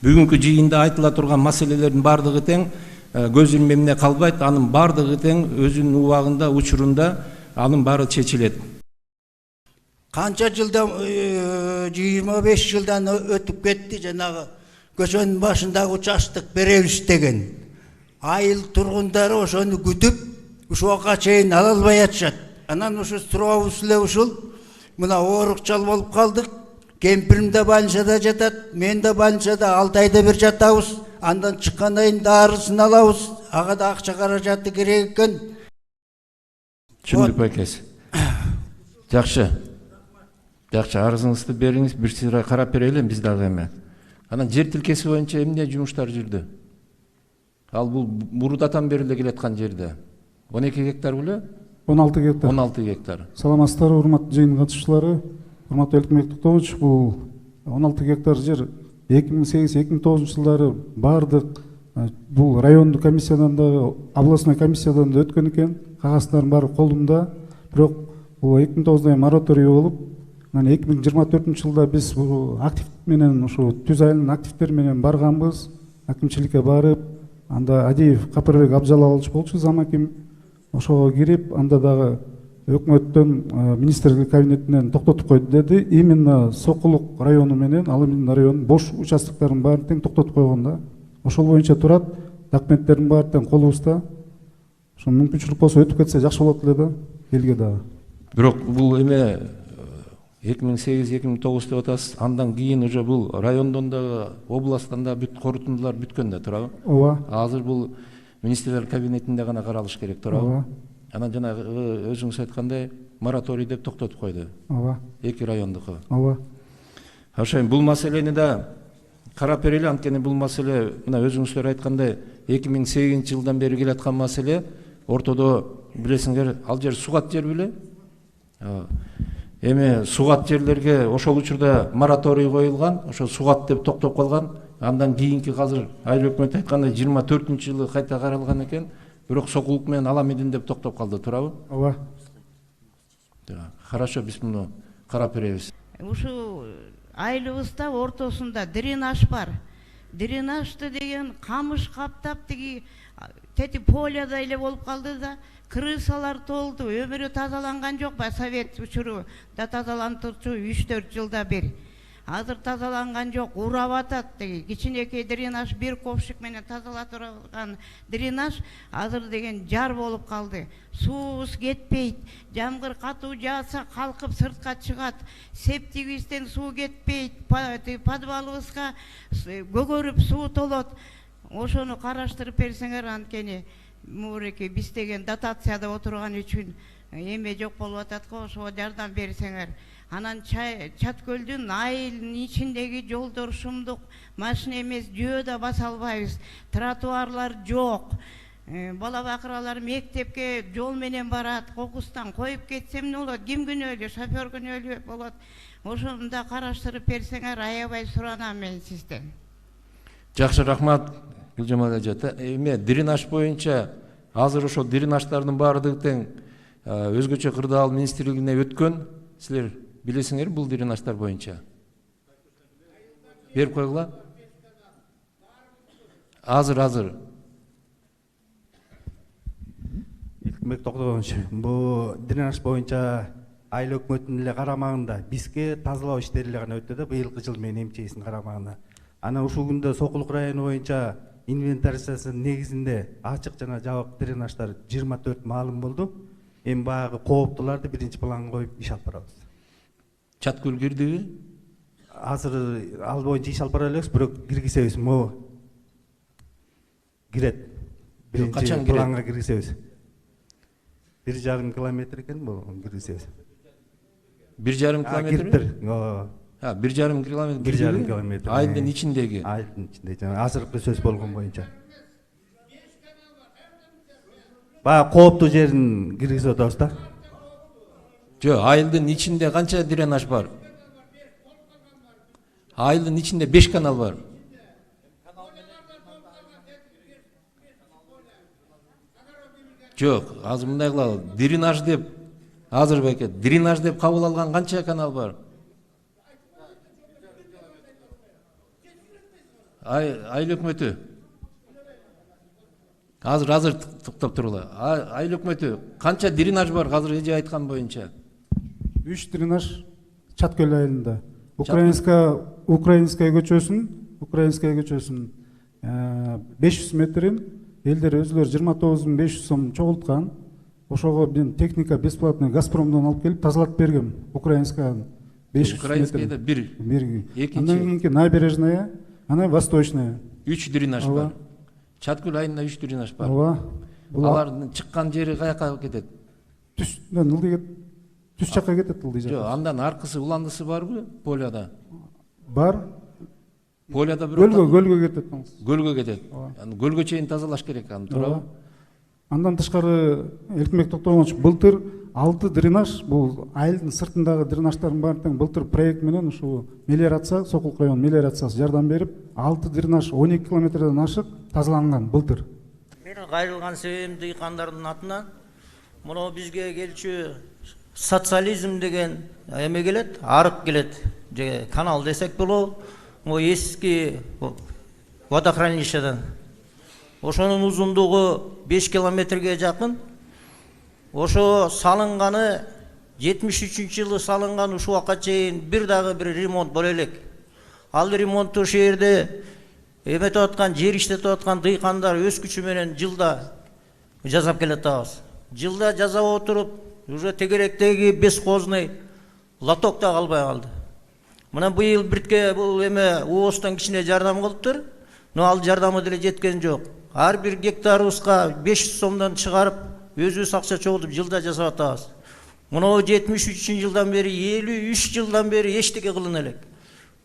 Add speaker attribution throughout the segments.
Speaker 1: Бүгүнкү жыйында айтыла турган маселелердин бардыгы тең көз илмемде калбайт, анын бардыгы тең өзүнүн убагында, учурунда анын баары чечилет.
Speaker 2: Канча жылдан 25 жылдан өтүп кетти, жанагы көчөнүн башындагы участок беребиз деген. Айыл тургундары ошону күтүп, ушуга чейин ала албай атышат. Анан ушу сурообуз эле ушул. Мына оорукчал болуп калдык. Кемпирим да больницада жатат, мен да больницада 6 айда бир жатабыз. Андан чыккандан кийин дарысын алабыз. Ага да акча каражаты керек экен.
Speaker 1: Түшүндүк байкес. Жакшы. Жакшы, арызыңызды бериңиз, бир сыйра карап берели биз дагы эме. Анан жер тилкеси боюнча эмне жумуштар жүрдү? Ал бул мурдатан бери эле келаткан жерде. 12 гектар беле?
Speaker 3: 16 гектар.
Speaker 1: 16 гектар.
Speaker 3: Саламатсыздар, урматтуу жыйын катышуучулары. Урматтуу Элкимбек Токтович, бул 16 гектар жер 2008-2009 жылдары бардык бул райондук комиссиядан да, областной комиссиядан да өткөн экен. Кагаздардын баары колумда. Бирок бул 2009да мораторий болуп, анан 2024 жылда биз бул актив менен ушу түз айылынын активтери менен барганбыз. Акимчиликке барып, анда Адиев Капырбек Абжалалович болчу замаким. Ошого кирип, анда дагы өкмөттөн министрлик кабинетинен токтотуп койду деди. Именно Сокулук району менен Алымин районунун бош участокторун баарын тең токтотуп койгон да. Ошол боюнча турат, документтердин баары тең колубузда. Ошо мүмкүнчүлүк болсо өтүп кетсе жакшы болот эле да, элге дагы.
Speaker 1: Бирок бул эме 2008-2009 деп атасыз, андан кийин уже бул райондон да, областтан да бүт корутундулар бүткөн да, туурабы?
Speaker 3: Ооба.
Speaker 1: Азыр бул министрлер кабинетинде гана каралыш керек, туурабы? Анан жанагы өзүңүз айткандай мораторий деп токтотуп койду.
Speaker 3: Ооба.
Speaker 1: Эки райондуку.
Speaker 3: Ооба.
Speaker 1: Ошон бул маселени да карап берели, анткени бул маселе мына өзүңүздөр айткандай 2008 жылдан бери келаткан маселе. Ортодо билесиңер, ал жер сугат жер беле? Эми сугат жерлерге ошол учурда мораторий коюлган, ошо сугат деп токтоп калган. Андан кийинки азыр айыл өкмөтү айткандай 24-жылы кайта каралган экен. Бирок Сокулук менен Аламидин деп токтоп калды, туурабы?
Speaker 3: Ооба.
Speaker 1: Хорошо, биз муну карап беребиз.
Speaker 4: Ушу айылыбызда ортосунда дренаж бар. Дренажды деген камыш каптап, тиги тети поляда эле болуп калды да, крысалар толду. Өмүрү тазаланган жок ба? Совет учуру да тазалантырчу 3-4 жылда бери. Азыр тазаланган жок, урап атат. Кичинекей дренаж, бир ковшик менен тазалатырган дренаж азыр деген жар болуп калды. Суубуз кетпейт. Жамгыр катуу жааса калкып сыртка чыгат. Септигибизден суу кетпейт. Подвалыбызга көгөрүп суу толот. Ошону караштырып берсеңер, анткени муреки биз деген дотацияда отурган үчүн эме жок болуп атат го, ошого жардам берсеңер. Анан Чаткөлдүн айылынын ичиндеги жолдор шумдук, машина эмес, жөө да баса албайбыз. Тротуарлар жок. Бала бакыралар мектепке жол менен барат. Кокустан коюп кетсем эмне болот? Ким күнөөлүү? Шофер күнөөлүү болот. Ошону да караштырып берсеңер, аябай суранам мен сизден.
Speaker 1: Жакшы, рахмат. Гүлжамал эже, эме дренаж боюнча азыр ошо дренаждардын баардыгы тең өзгөчө кырдаал министрлигине өткөн. Силер билесиңер бул дренаждар боюнча. Берип койгула. Азыр.
Speaker 5: Элкимбек Токтогонович, бул дренаж боюнча айыл өкмөтүнүн эле карамагында бизге тазалоо иштери эле гана өттү да, быйылкы жыл менен эмчегисинин карамагында. Анан ушул күндө Сокулук району боюнча инвентаризациянын негизинде ачык жана жабык дренаждар 24 маалым болду. Эми баягы кооптуларды биринчи планга коюп иш алып барабыз.
Speaker 1: Чаткөл кирдиби?
Speaker 5: Азыр ал боюнча иш алып бара элебиз, бирок киргизебиз. Могу кирет.
Speaker 1: Качан кирет?
Speaker 5: Планга киргизебиз. 1,5 километр экен, бул киргизебиз.
Speaker 1: 1,5 километр? 1,5 километр.
Speaker 5: 1,5 километр.
Speaker 1: Айылдын ичиндеги.
Speaker 5: Айылдын ичинде. Азыркы сөз болгон боюнча. Баягы кооптуу жерин киргизип атабыз да.
Speaker 1: Жок, айылдын ичинде канча дренаж бар? Айылдын ичинде 5 канал бар. Жок, азыр мындай кылалы. Дренаж деп азыр байке, дренаж деп кабыл алган канча канал бар? айыл өкмөтү азыр токтоп турула. Айыл өкмөтү канча дренаж бар азыр эже айткан боюнча?
Speaker 3: 3 дренаж Чаткөл айылында. Украинская көчөсүн 500 метрин элдер өзүлөрү 29.500 сом чогулткан. Ошого мен техника бесплатный Газпромдон алып келип тазалап бергем. Украинская 500
Speaker 1: Украинскийде
Speaker 3: метр.
Speaker 1: бир.
Speaker 3: Андан кийинки набережная, анан восточная.
Speaker 1: 3 дренаж бар. Чаткөл айылында 3 дренаж бар.
Speaker 3: Ооба.
Speaker 1: Алардын чыккан жери каяка кетет?
Speaker 3: Түстөн ылдый түз жакка кетет ылдый жакка.
Speaker 1: Жок, андан аркысы уландысы барбы поляда?
Speaker 3: Бар.
Speaker 1: Поляда бир
Speaker 3: Гөлгө кетет.
Speaker 1: Гөлгө кетет. Гөлгө чейин тазалаш керек аны, туурабы?
Speaker 3: Андан тышкары Эркинбек Токтогонович былтыр 6 дренаж, бул айылдын сыртындагы дренаждардын баарын тең былтыр проект менен ушул мелиорация, Сокул район мелиорациясы жардам берип, 6 дренаж 12 километрден ашык тазаланган былтыр.
Speaker 6: Менин кайрылган себебим дыйкандардын атынан мына бизге келчү социализм деген эме келет, арык келет, же канал десек болобу, могу эски водохранилищеден. Ошонун узундугу 5 километрге жакын. Ошо салынганы 73-жылы салынган, ушул убакка чейин бир ремонт боло элек. Ал ремонтту ошол жерде эметип аткан, жер иштетип аткан дыйкандар өз күчү менен жылда жасап келатабыз. Жылда жасап отуруп, уже тегеректеги бескозный лоток да калбай калды. Мына быйыл биртке бул эме УОСтон кичине жардам кылыптыр, но ал жардамы деле жеткен жок. Ар бир гектарыбызга 500 сомдон чыгарып, өзүбүз акча чогултуп жылда жасап атабыз. Мына 73-жылдан бери, 53 жылдан бери эчтеке кылына элек.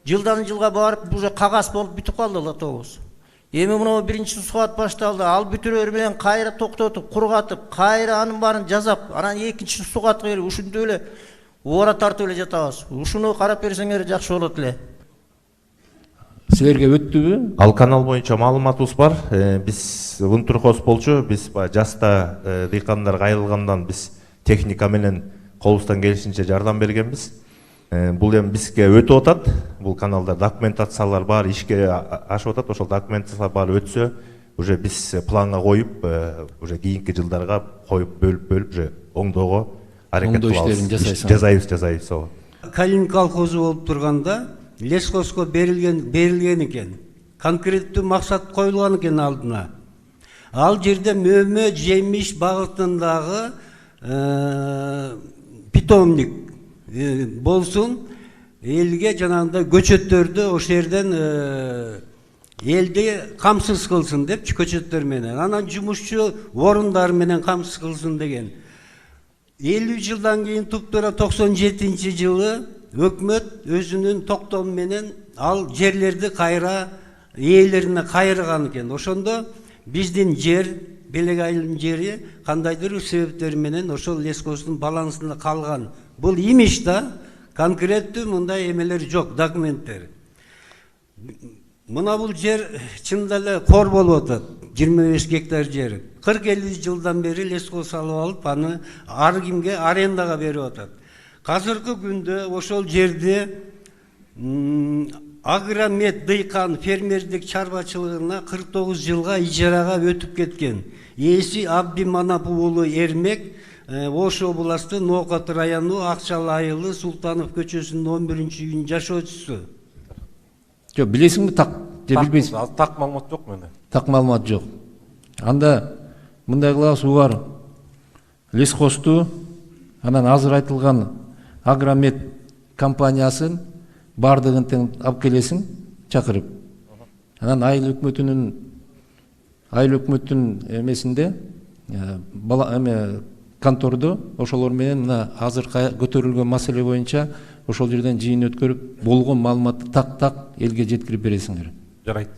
Speaker 6: Жылдан жылга барып, уже кагаз болуп бүтүп калды лотогубуз. Эми мына биринчи субат башталды, ал бүтүрөр менен кайра токтотуп, кургатып, кайра анын баарын жасап, анан экинчи субатка келип ушинтип эле оора тартып эле жатабыз. Ушуну карап берсеңер жакшы болот эле.
Speaker 1: Силерге өттүбү?
Speaker 7: Ал канал боюнча маалыматыбыз бар. Биз Унтурхоз болчу, биз жаста дыйкандар кайрылгандан биз техника менен колубуздан келишинче жардам бергенбиз. Бул эми бизге өтүп атат. Бул каналдар документациялар бар, ишке ашып атат. Ошол документациялар баары өтсө, уже биз планга коюп, уже кийинки жылдарга коюп бөлүп уже оңдоого аракет кылабыз. Жасайбыз.
Speaker 8: Калин колхозу болуп турганда лесхозго берилген экен. Конкреттүү максат коюлган экен алдына. Ал жерде мөмө жемиш багытындагы питомник болсун, элге жанагындай көчөттөрдү ошол жерден элди камсыз кылсын деп көчөттөр менен, анан жумушчу орундар менен камсыз кылсын деген. 50 жылдан кийин туптура 97-жылы өкмөт өзүнүн токтому менен ал жерлерди кайра ээлерине кайрыган экен. Ошондо биздин жер, Белек айылдын жери кандайдыр себептер менен ошол лесхоздун балансында калган. Бул имиш да, конкреттүү мындай эмелер жок, документтер. Мына бул жер чында эле кор болуп атат, 25 гектар жер. 40-50 жылдан бери лесхоз алып алып, аны ар кимге арендага берип атат. Казыркы күндө ошол жерде Агромет дыйкан фермердик чарбачылыгына 49 жылга ижарага өтүп кеткен. Ээси Абдиманап уулу Эрмек, Ош областы Ноокат району Акчалы айылы Султанов көчөсүнүн 11-үйүнүн жашоочусу.
Speaker 1: Жок, билесиңби так же билбейсиңби?
Speaker 9: Так маалымат жок менде.
Speaker 1: Так маалымат жок. Анда мындай кылабыз, убар лесхозду, анан азыр айтылган Агромет компаниясын бардыгын тең алып келесиң, чакырып. Анан айыл өкмөттүн эмесинде контордо ошолор менен мына азыр көтөрүлгөн маселе боюнча ошол жерден жыйын өткөрүп, болгон маалыматты так элге жеткирип бересиңер.
Speaker 9: Жарайт.